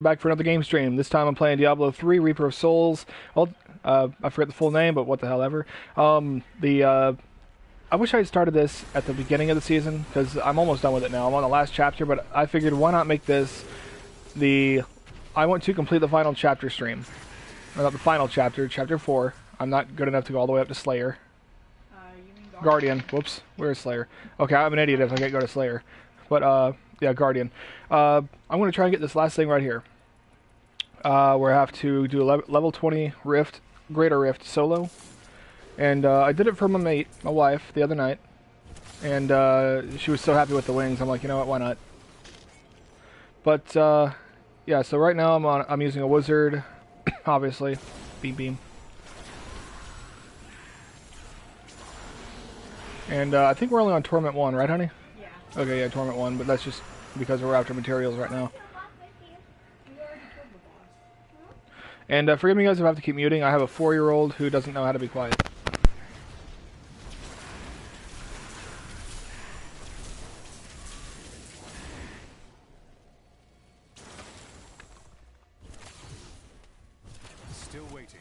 Back for another game stream. This time I'm playing Diablo 3, Reaper of Souls. Well, I forget the full name, but what the hell ever. I wish I had started this at the beginning of the season, because I'm almost done with it now. I'm on the last chapter, but I figured why not make this the... I want to complete the final chapter stream. Or not the final chapter, chapter 4. I'm not good enough to go all the way up to Slayer. You mean Guardian. Whoops. Where's Slayer? Okay, I'm an idiot if I can't go to Slayer. But, yeah, Guardian. I'm going to try and get this last thing right here. Where I have to do a level 20 Rift, Greater Rift solo. And I did it for my mate, my wife, the other night. And she was so happy with the wings, I'm like, you know what, why not? But, yeah, so right now I'm using a wizard, obviously. Beam. And I think we're only on Torment 1, right, honey? Yeah. Okay, yeah, Torment 1, but that's just because we're after materials right now. And forgive me guys if I have to keep muting. I have a 4-year-old who doesn't know how to be quiet. Still waiting.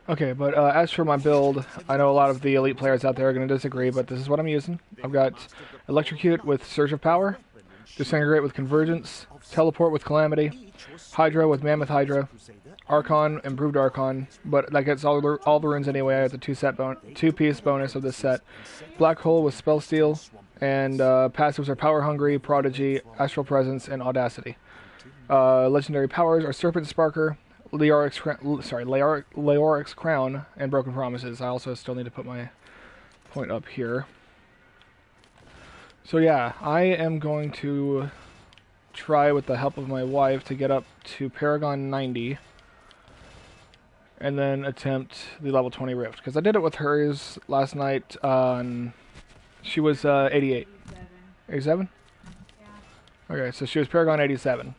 Okay, but as for my build, I know a lot of the elite players out there are going to disagree, but this is what I'm using. I've got Electrocute with Surge of Power, Disintegrate with Convergence, Teleport with Calamity, Hydra with Mammoth Hydra, Archon, Improved Archon, but that gets all the runes anyway at the two-piece bonus of this set. Black Hole with Spell Steal, and passives are Power Hungry, Prodigy, Astral Presence, and Audacity. Legendary powers are Serpent Sparker, Leoric's Crown, and Broken Promises. I also still need to put my point up here. So yeah, I am going to try with the help of my wife to get up to Paragon 90 and then attempt the level 20 Rift. Because I did it with hers last night. She was 88. 87? Yeah. Okay, so she was Paragon 87.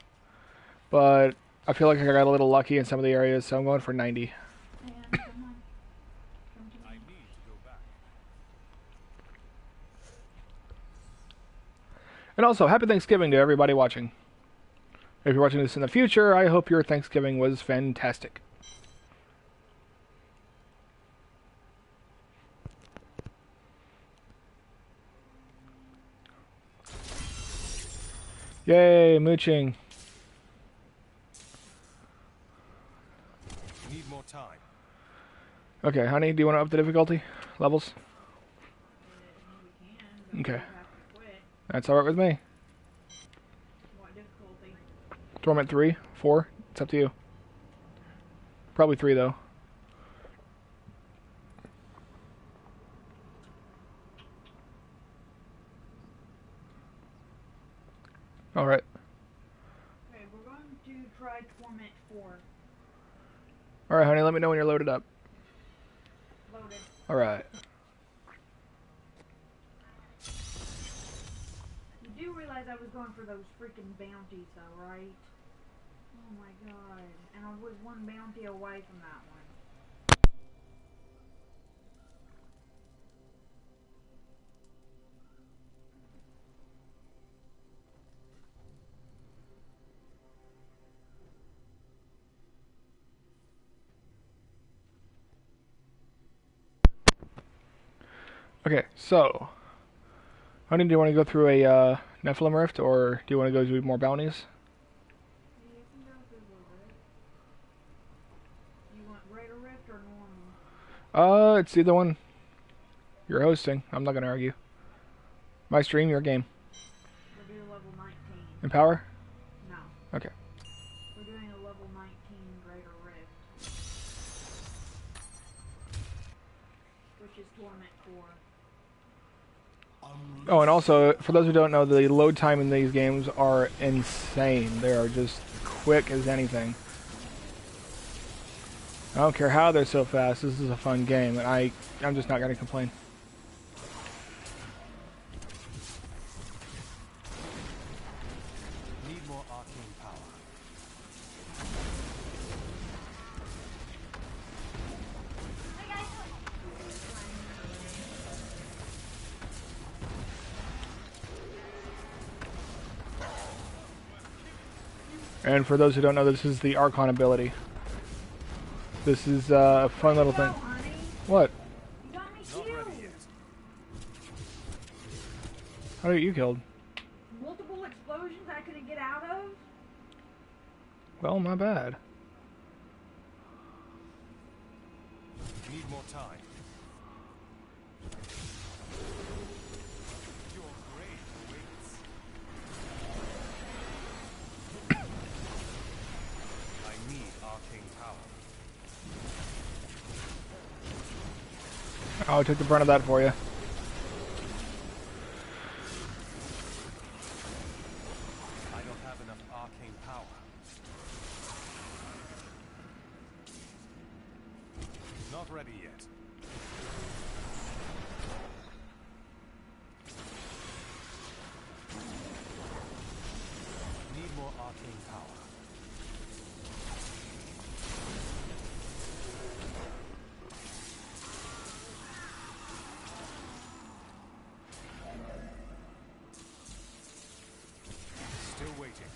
But I feel like I got a little lucky in some of the areas, so I'm going for 90. And also, happy Thanksgiving to everybody watching. If you're watching this in the future, I hope your Thanksgiving was fantastic. Yay, mooching. Need more time. Okay, honey, do you want to up the difficulty levels? Okay. That's alright with me. what difficulty? Torment 3, 4, it's up to you. Probably 3 though. Alright. Okay, we're going to try Torment 4. Alright, honey, let me know when you're loaded up. Loaded. Alright. You do realize I was going for those freaking bounties though, right? Oh my god. And I was one bounty away from that one. Okay, so honey, do you want to go through a Nephilim Rift, or do you want to go do more bounties? Yeah, you can go through the rift. You want greater rift or normal? It's either one. You're hosting. I'm not gonna argue. My stream, your game. We'll do level 19. Empower? No. Okay. We're doing a level 19 greater rift. Which is Torment 4. Oh, and also, for those who don't know, the load time in these games are insane. They are just quick as anything. I don't care how they're so fast. This is a fun game, and I'm just not going to complain. And for those who don't know, this is the Archon ability. This is a fun little thing. Honey, What? you got me killed. How did you get killed? Multiple explosions I couldn't get out of. Well, my bad. Need more time. Your grave awaits. I need arcane power. Oh, I took the brunt of that for you. I don't have enough arcane power. Not ready yet. Need more arcane power. Still waiting.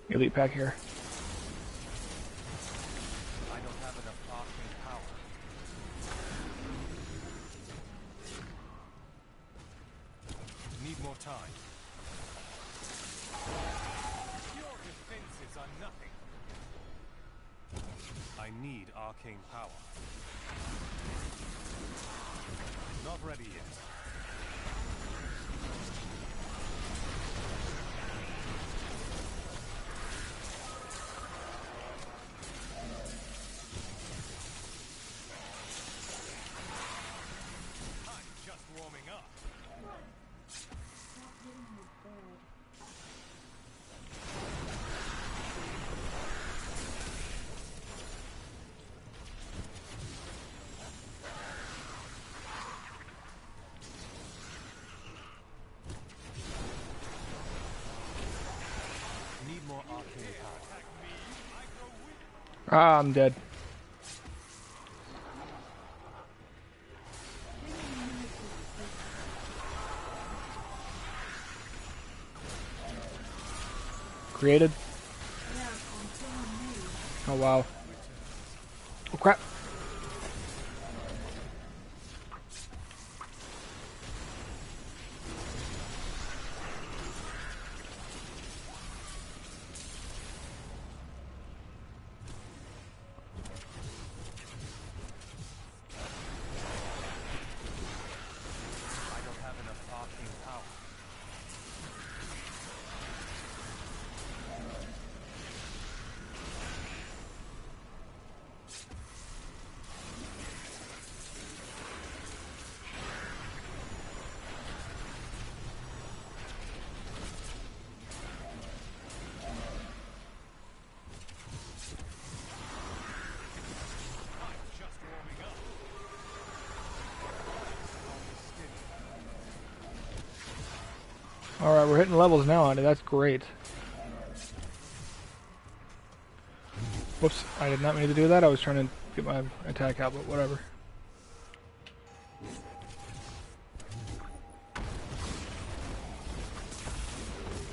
Elite pack here. I don't have enough arcane power. Need more time. Your defenses are nothing. I need arcane power. Not ready yet. I'm just warming up. Need more arcane power. Ah, I'm dead. Created? Oh wow. Oh crap. I don't have enough arcane power. I'm just warming up. Alright, we're hitting levels now, honey. That's great. Whoops, I did not mean to do that. I was trying to get my attack out, but whatever.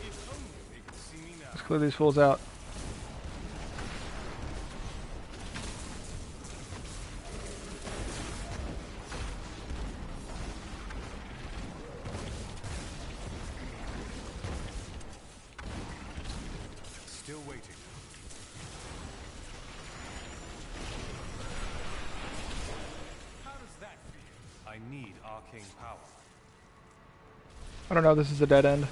If only they could see me now. Let's clear these fools out. Still waiting. How does that feel? I need arcane power. I don't know, this is a dead end.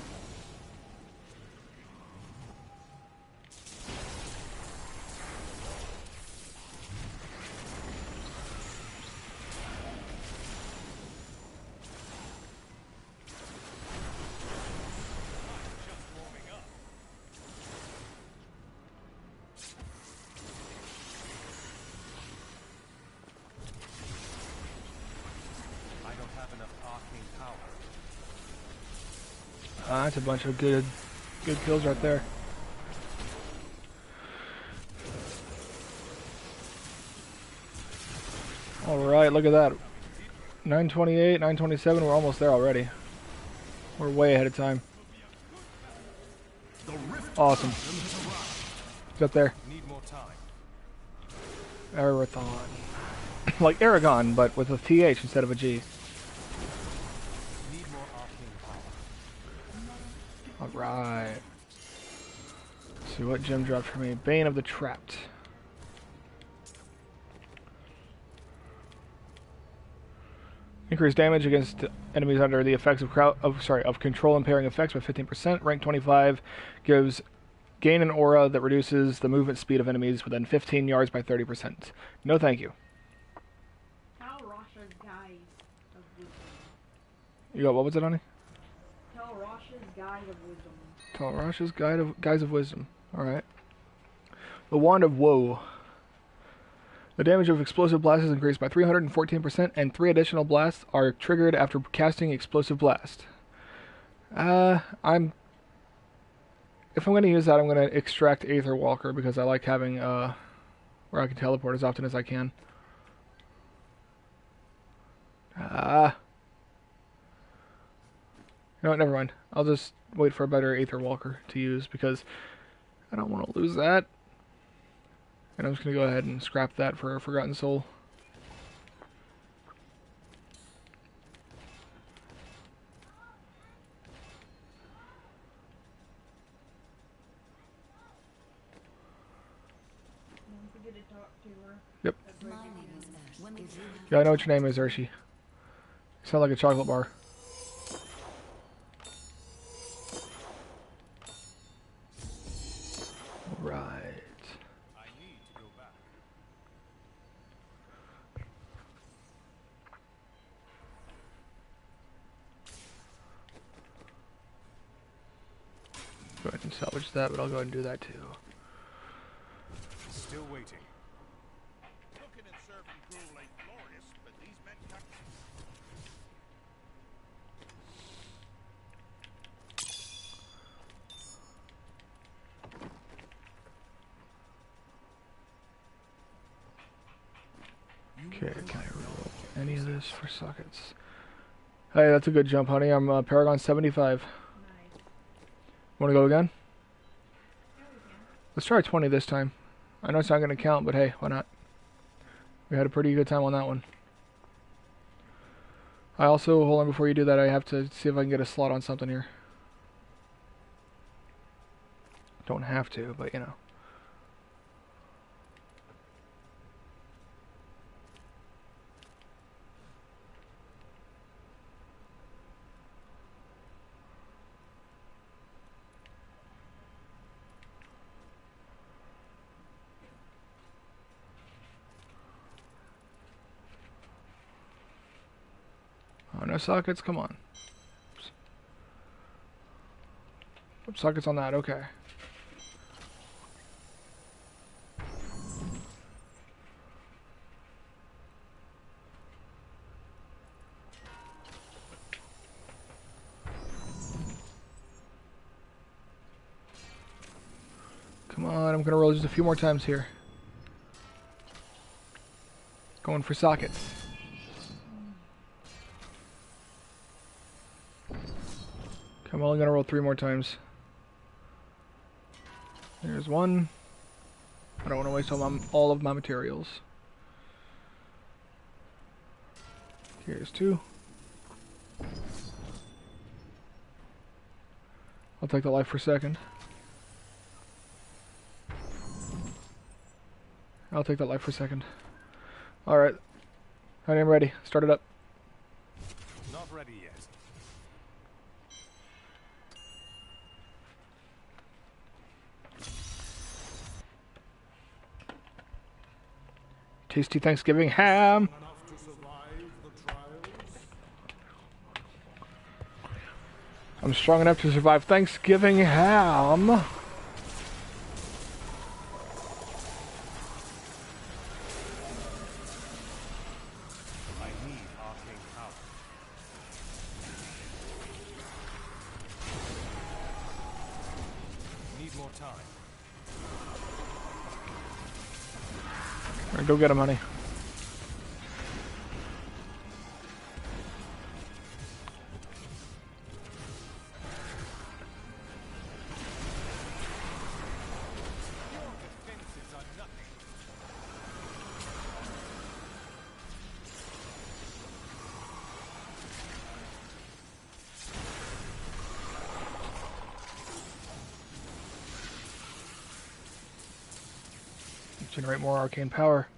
Just warming up. I don't have enough arcane power. That's a bunch of good kills right there. Alright, look at that. 928, 927, we're almost there already. We're way ahead of time. Awesome. He's up there. Need more time. Arathon. Like Aragon, but with a TH instead of a G. Need more arcane power. Alright. Let's see what gem dropped for me. Bane of the Trapped. Increase damage against enemies under the effects of control impairing effects by 15%. Rank 25 gives gain an aura that reduces the movement speed of enemies within 15 yards by 30%. No thank you. Tell Rasha's Guide of Wisdom. You got what was it, honey? Tell Rasha's Guide of Wisdom. Tell Rasha's Guise of Wisdom. Alright. The Wand of Woe. The damage of explosive blasts is increased by 314%, and 3 additional blasts are triggered after casting explosive blast. If I'm going to use that, I'm going to extract Aether Walker because I like having where I can teleport as often as I can. You know what, never mind. I'll just wait for a better Aether Walker to use because I don't want to lose that. And I'm just going to go ahead and scrap that for a Forgotten Soul. Don't forget to talk to her. Yep. That's where you can- Yeah, I know what your name is, Urshi. You sound like a chocolate bar. Right. I need to go back. Go ahead and salvage that, but I'll go ahead and do that too. Still waiting. Cooking and serving gruel ain't glorious, but these men can't. Okay, can I roll any of this for sockets? Hey, that's a good jump, honey. I'm Paragon 75. Nice. Want to go again? Yeah, we can. Let's try 20 this time. I know it's not going to count, but hey, why not? We had a pretty good time on that one. I also, hold on, before you do that, I have to see if I can get a slot on something here. Don't have to, but you know. Oh, no sockets? Come on. Oops. Sockets on that, okay. Come on, I'm gonna roll just a few more times here. Going for sockets. I'm only gonna roll 3 more times. There's one. I don't want to waste all of my materials. Here's 2. I'll take the life for second. I'll take that life for second. Alright. I am ready. Start it up. Not ready yet. Tasty Thanksgiving ham. Enough to survive the trials. I'm strong enough to survive Thanksgiving ham. I need arcane power. Need more time. Alright, go get him, honey. Generate more arcane power.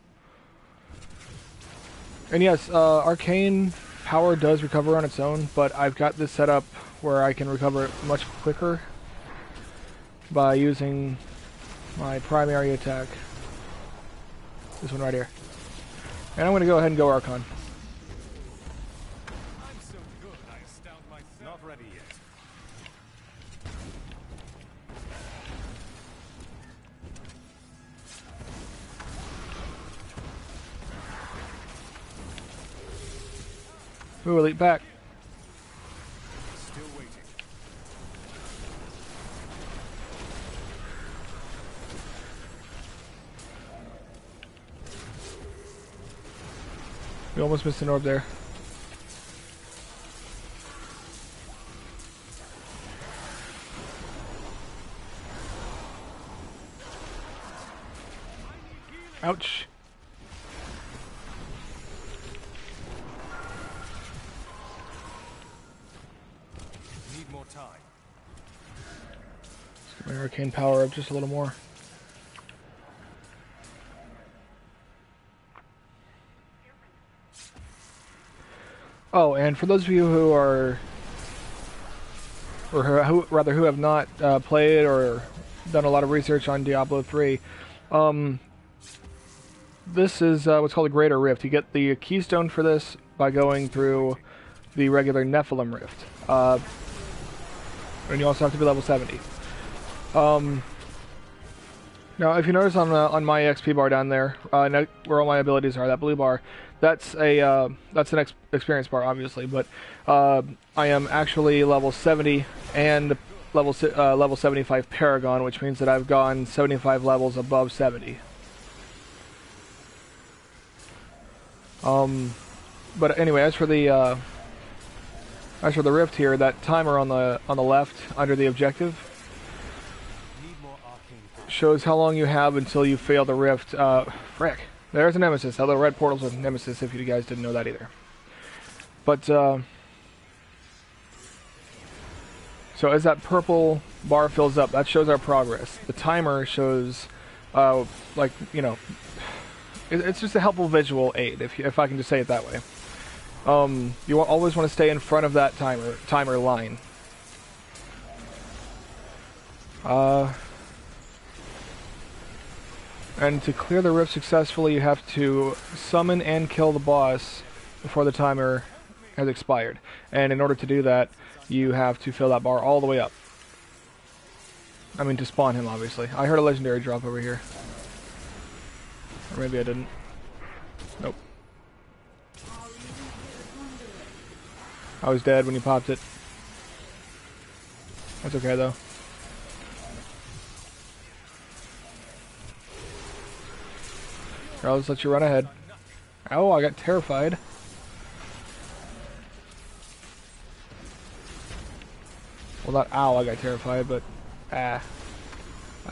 And yes, arcane power does recover on its own, but I've got this set up where I can recover it much quicker by using my primary attack. This one right here. And I'm going to go ahead and go Archon. I'm so good, I astound myself. Not ready yet. Ooh, elite back. Still waiting. We almost missed an orb there. Ouch. Need more time. Let's get my arcane power up just a little more. Oh, and for those of you who are, or who have not played or done a lot of research on Diablo 3, this is what's called a Greater Rift. You get the keystone for this by going through the regular Nephilim Rift. And you also have to be level 70. Now, if you notice on my XP bar down there, where all my abilities are, that blue bar, that's an experience bar, obviously. But I am actually level 70 and level 75 Paragon, which means that I've gone 75 levels above 70. But anyway, as for the rift here, that timer on the left under the objective shows how long you have until you fail the rift. Frick. There's a nemesis. Although red portal's a nemesis, if you guys didn't know that either. But so as that purple bar fills up, that shows our progress. The timer shows, like, you know, it's just a helpful visual aid, if I can just say it that way. You always want to stay in front of that timer line. And to clear the rift successfully, you have to summon and kill the boss before the timer has expired. And in order to do that, you have to fill that bar all the way up. I mean, to spawn him, obviously. I heard a legendary drop over here. Or maybe I didn't. Nope. I was dead when you popped it. That's okay, though. I'll just let you run ahead. Oh, I got terrified. Well, not ow, I got terrified, but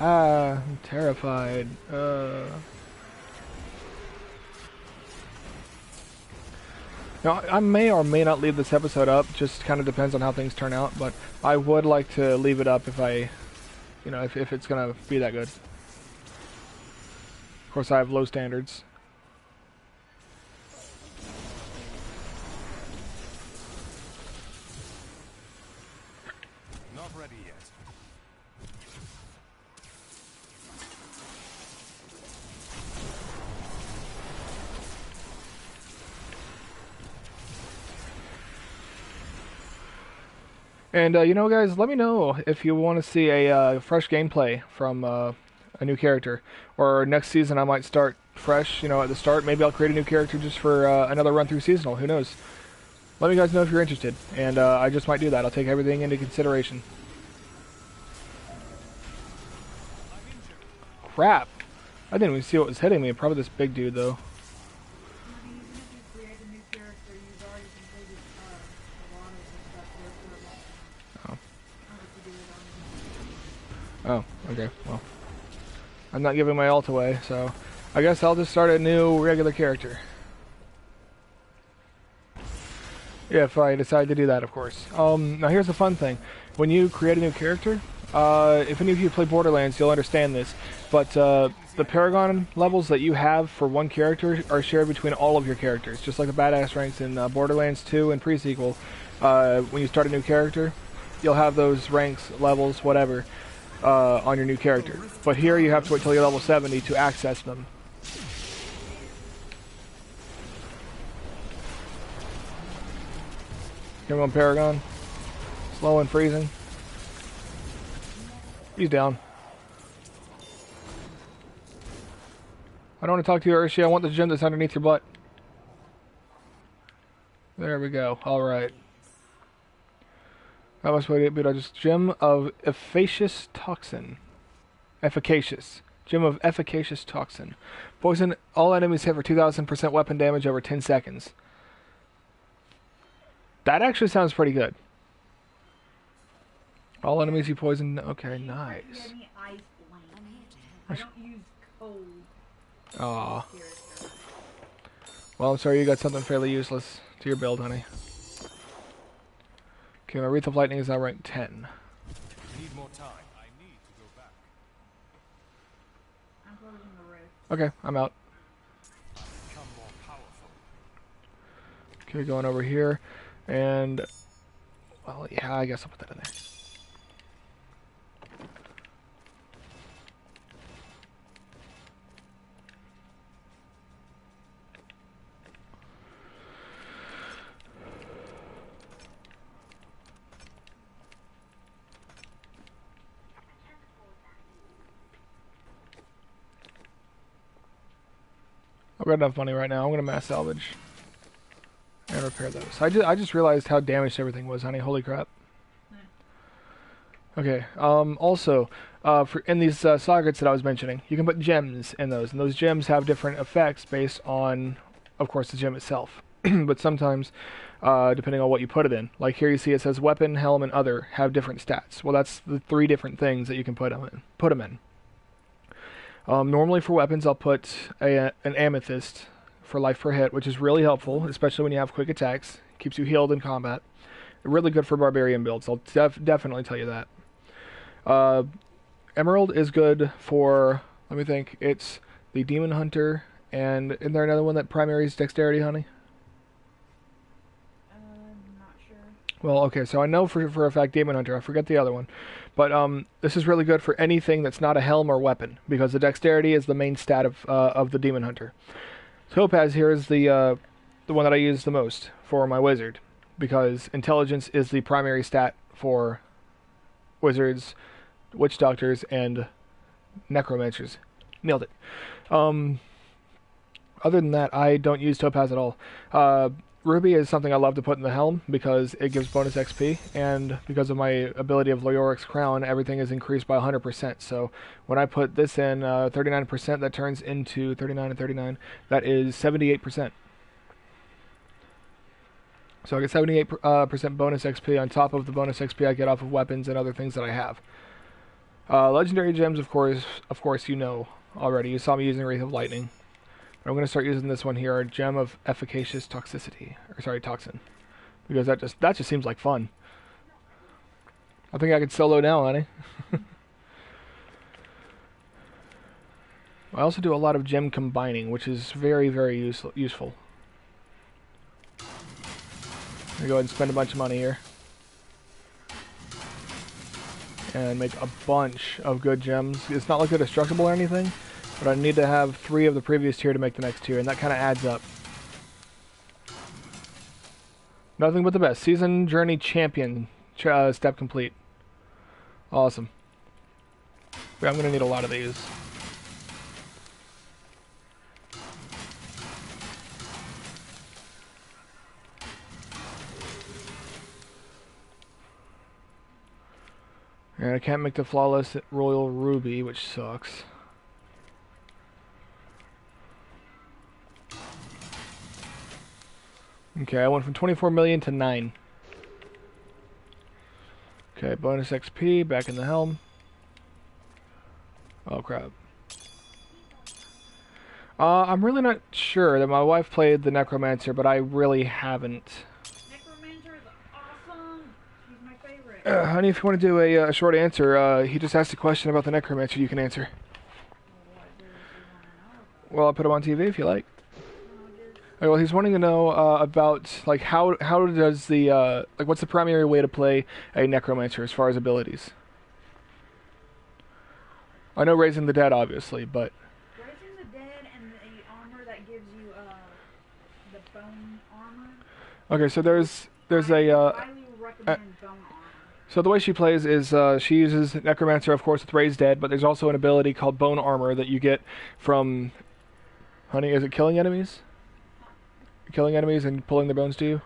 I'm terrified. Now, I may or may not leave this episode up, just kind of depends on how things turn out, but I would like to leave it up if if it's gonna be that good. Of course, I have low standards. Not ready yet. And, you know, guys, let me know if you want to see a fresh gameplay from a new character. Or next season I might start fresh, you know, at the start. Maybe I'll create a new character just for another run through seasonal. Who knows? Let me guys know if you're interested. And I just might do that. I'll take everything into consideration. Crap. I didn't even see what was hitting me. Probably this big dude, though. I mean, even if you create a new character, you've already completed a lot of the stuff there for a Oh. month. Oh, okay. Well, I'm not giving my ult away, so I guess I'll just start a new regular character. Yeah, if I decide to do that, of course. Now here's the fun thing. When you create a new character, if any of you play Borderlands, you'll understand this. But the Paragon levels that you have for one character are shared between all of your characters, just like the badass ranks in Borderlands 2 and pre-sequel. When you start a new character, you'll have those ranks, levels, whatever, on your new character. But here you have to wait till you're level 70 to access them. Come on, Paragon. Slow and freezing. He's down. I don't want to talk to you, Urshi. I want the gem that's underneath your butt. There we go. Alright. That must be it. Just gem of efficacious toxin. Efficacious. Gem of efficacious toxin. Poison all enemies hit for 2000% weapon damage over 10 seconds. That actually sounds pretty good. All enemies you poison. Okay, nice. Give me ice blade. I don't use cold. Aw. Well, I'm sorry you got something fairly useless to your build, honey. Okay, my Wreath of Lightning is now ranked 10. Need more time. I need to go back. I'm closing the rift. Okay, I'm out. Become more powerful. Okay, going over here. And, well, yeah, I guess I'll put that in there. I've got enough money right now. I'm going to mass salvage and repair those. I just realized how damaged everything was, honey. Holy crap. Okay. Also, in these sockets that I was mentioning, you can put gems in those, and those gems have different effects based on, of course, the gem itself. But sometimes, depending on what you put it in, like here you see it says weapon, helm, and other have different stats. Well, that's the 3 different things that you can put them in. Normally for weapons, I'll put an amethyst for life per hit, which is really helpful, especially when you have quick attacks. Keeps you healed in combat. Really good for barbarian builds. I'll definitely tell you that. Emerald is good for, let me think, it's the Demon Hunter, and isn't there another one that primaries dexterity, honey? Not sure. Well, okay, so I know for a fact Demon Hunter. I forget the other one. But this is really good for anything that's not a helm or weapon, because the dexterity is the main stat of the Demon Hunter. Topaz here is the one that I use the most for my wizard, because intelligence is the primary stat for wizards, witch doctors, and necromancers. Nailed it. Other than that, I don't use Topaz at all. Ruby is something I love to put in the helm because it gives bonus XP, and because of my ability of Leoric's Crown, everything is increased by 100%. So when I put this in 39%, that turns into 39 and 39. That is 78%. So I get 78% bonus XP on top of the bonus XP I get off of weapons and other things that I have. Legendary gems, of course, you know already. You saw me using Wreath of Lightning. I'm going to start using this one here, a gem of efficacious toxicity, toxin, because that just seems like fun. I think I could solo now, honey. I also do a lot of gem combining, which is very, very useful. I'm going to go ahead and spend a bunch of money here. And make a bunch of good gems. It's not like they're destructible or anything, but I need to have 3 of the previous tier to make the next tier, and that kind of adds up. Nothing but the best. Season Journey Champion step complete. Awesome. Yeah, I'm going to need a lot of these. And I can't make the Flawless Royal Ruby, which sucks. Okay, I went from 24 million to 9. Okay, bonus XP, back in the helm. Oh crap. I'm really not sure that my wife played the Necromancer, but I really haven't. Necromancer is awesome. She's my favorite. Honey, if you want to do a short answer, he just asked a question about the necromancer you can answer. What does he want to know about? Well, I'll put him on TV if you like. No, just Okay, well, he's wanting to know about like how does the like what's the primary way to play a necromancer as far as abilities. I know raising the dead, obviously, but raising the dead and the armor that gives you the bone armor. okay. So there's I a highly recommend bone armor. so the way she plays is she uses necromancer, of course, with raised dead, but there's also an ability called bone armor that you get from honey. Is it killing enemies? Killing enemies and pulling their bones to you?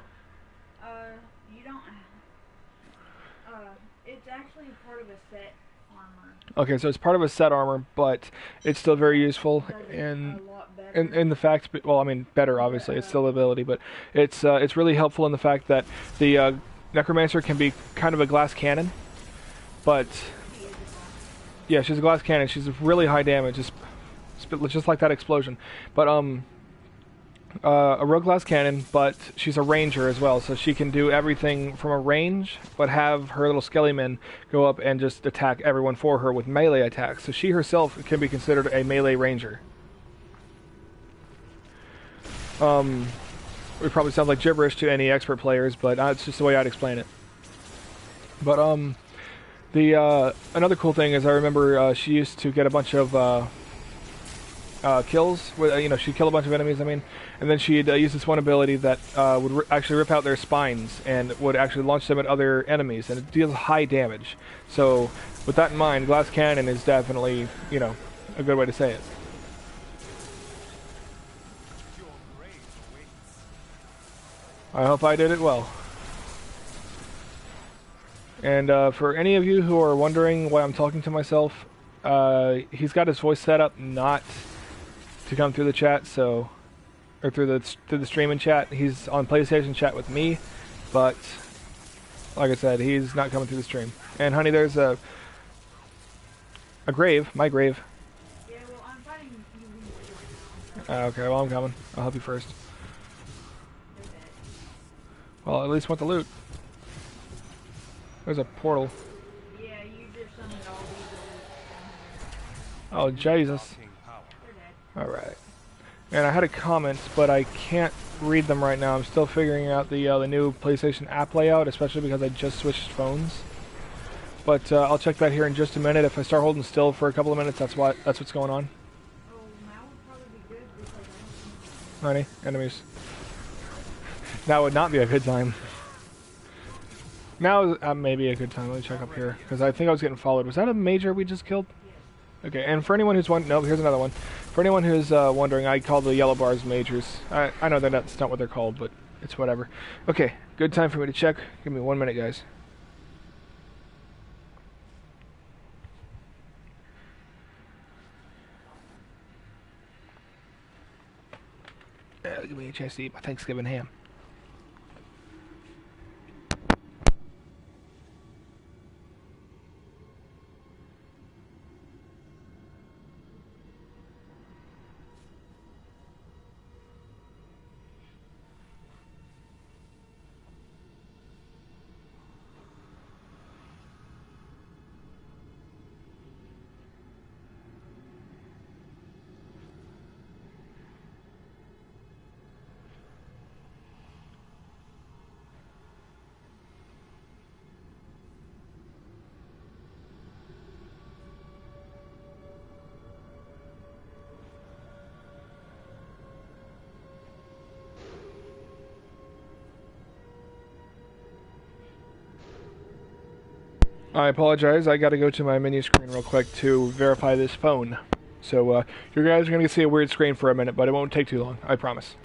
You don't. It's actually part of a set armor. Okay, so it's part of a set armor, but it's still very useful Does it in a lot better. in the fact. Well, I mean, better obviously. It's still an ability, but it's really helpful in the fact that the necromancer can be kind of a glass cannon, but yeah, she's a glass cannon. She's really high damage, just like that explosion. But a rogue glass cannon, but she's a ranger as well, so she can do everything from a range, but have her little skelly men go up and just attack everyone for her with melee attacks. So she herself can be considered a melee ranger. It probably sounds like gibberish to any expert players, but it's just the way I'd explain it. But the another cool thing is I remember she used to get a bunch of kills. With, she'd kill a bunch of enemies, I mean, and then she'd use this one ability that would actually rip out their spines and would actually launch them at other enemies, and it deals high damage. So with that in mind, glass cannon is definitely, a good way to say it. Your grave awaits. I hope I did it well. And for any of you who are wondering why I'm talking to myself, he's got his voice set up not to come through the chat, or through the stream and chat. He's on PlayStation chat with me, but like I said, he's not coming through the stream. And honey, there's a grave, my grave. Yeah, well, I'm fighting you right now. Okay, well I'm coming. I'll help you first. They're dead. Well, at least want the loot. There's a portal. Yeah, you just summoned all these Oh Jesus! Arcane power. They're dead. All right. And I had a comment, but I can't read them right now. I'm still figuring out the new PlayStation app layout, especially because I just switched phones. But I'll check that here in just a minute. If I start holding still for a couple of minutes, that's what's going on. Oh, now would probably be good because I don't Honey, enemies. Now would not be a good time. Now is maybe a good time. Let me check up here, because I think I was getting followed. Was that a major we just killed? Okay, and for anyone who's no, here's another one. For anyone who's wondering, I call the yellow bars majors. I know that's not what they're called, but it's whatever. Okay, good time for me to check. Give me 1 minute, guys. Give me a chance to eat my Thanksgiving ham. I apologize, I gotta go to my menu screen real quick to verify this phone. So, you guys are gonna see a weird screen for a minute, but it won't take too long, I promise.